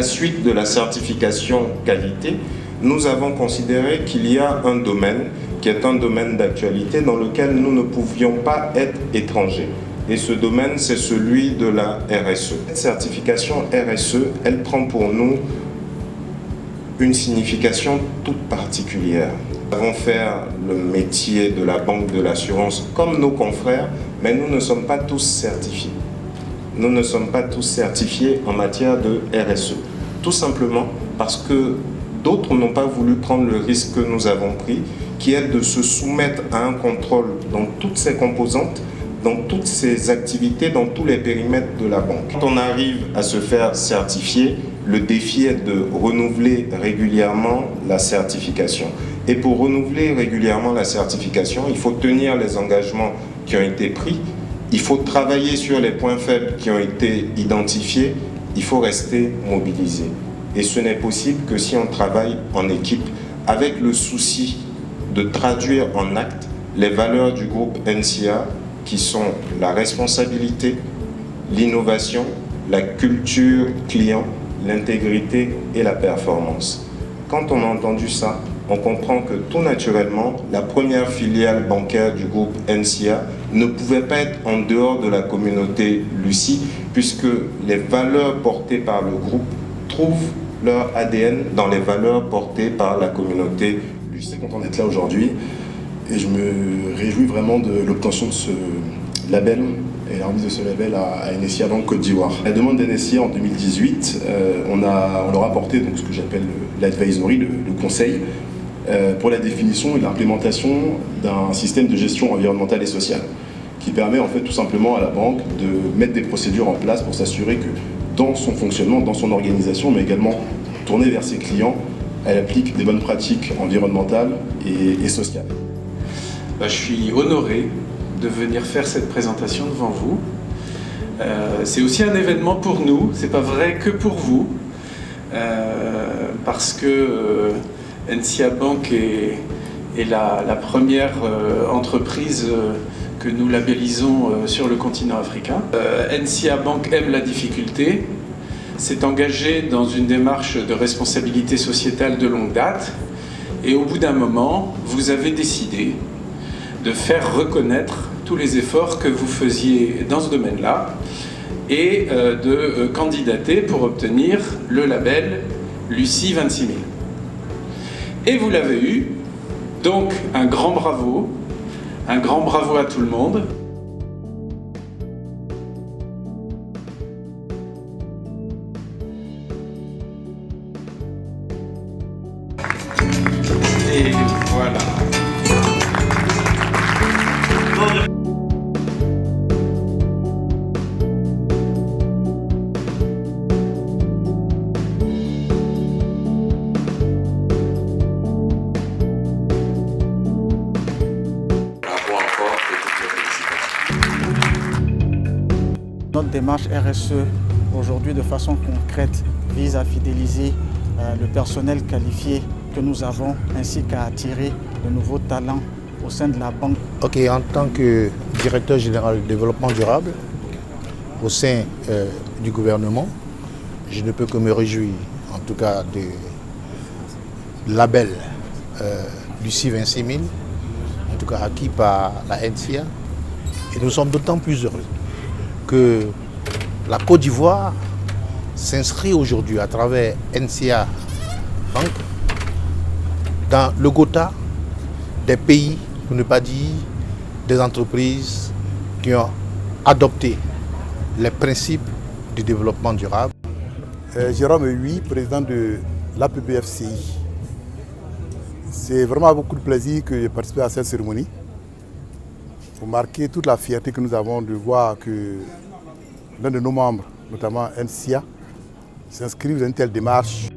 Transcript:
suite de la certification qualité, nous avons considéré qu'il y a un domaine qui est un domaine d'actualité dans lequel nous ne pouvions pas être étrangers. Et ce domaine, c'est celui de la RSE. Cette certification RSE, elle prend pour nous une signification toute particulière. Nous avons fait le métier de la banque de l'assurance comme nos confrères, mais nous ne sommes pas tous certifiés. Nous ne sommes pas tous certifiés en matière de RSE. Tout simplement parce que d'autres n'ont pas voulu prendre le risque que nous avons pris, qui est de se soumettre à un contrôle dans toutes ses composantes, dans toutes ses activités, dans tous les périmètres de la banque. Quand on arrive à se faire certifier, le défi est de renouveler régulièrement la certification. Et pour renouveler régulièrement la certification, il faut tenir les engagements qui ont été pris, il faut travailler sur les points faibles qui ont été identifiés, il faut rester mobilisé. Et ce n'est possible que si on travaille en équipe, avec le souci de traduire en actes les valeurs du groupe NCA, qui sont la responsabilité, l'innovation, la culture client, l'intégrité et la performance. Quand on a entendu ça, on comprend que tout naturellement, la première filiale bancaire du groupe NCA ne pouvait pas être en dehors de la communauté Lucie, puisque les valeurs portées par le groupe trouvent leur ADN dans les valeurs portées par la communauté Lucie. Je suis content d'être là aujourd'hui et je me réjouis vraiment de l'obtention de ce label et la remise de ce label à NSIA Banque Côte d'Ivoire. À la demande d'NSIA en 2018, on leur a apporté donc, ce que j'appelle l'advisory, le conseil, pour la définition et l'implémentation d'un système de gestion environnementale et sociale qui permet en fait tout simplement à la banque de mettre des procédures en place pour s'assurer que dans son fonctionnement, dans son organisation, mais également tournée vers ses clients, elle applique des bonnes pratiques environnementales et sociales. Je suis honoré de venir faire cette présentation devant vous. C'est aussi un événement pour nous, c'est pas vrai que pour vous, parce que NCA Bank est la première entreprise que nous labellisons sur le continent africain. NCA Bank aime la difficulté, s'est engagé dans une démarche de responsabilité sociétale de longue date, et au bout d'un moment, vous avez décidé de faire reconnaître tous les efforts que vous faisiez dans ce domaine-là et de candidater pour obtenir le label Lucie 26 000. Et vous l'avez eu, donc un grand bravo à tout le monde. Et voilà. Notre démarche RSE aujourd'hui de façon concrète vise à fidéliser le personnel qualifié que nous avons ainsi qu'à attirer de nouveaux talents au sein de la banque. Ok, en tant que directeur général du développement durable au sein du gouvernement, je ne peux que me réjouir en tout cas du label Lucie 26 000, en tout cas acquis par la NCA. Et nous sommes d'autant plus heureux que la Côte d'Ivoire s'inscrit aujourd'hui à travers NCA Bank dans le quota des pays, pour ne pas dire des entreprises qui ont adopté les principes du développement durable. Jérôme Huy, président de l'APBFCI. C'est vraiment avec beaucoup de plaisir que j'ai participé à cette cérémonie pour marquer toute la fierté que nous avons de voir que l'un de nos membres, notamment NCA, s'inscrit dans une telle démarche.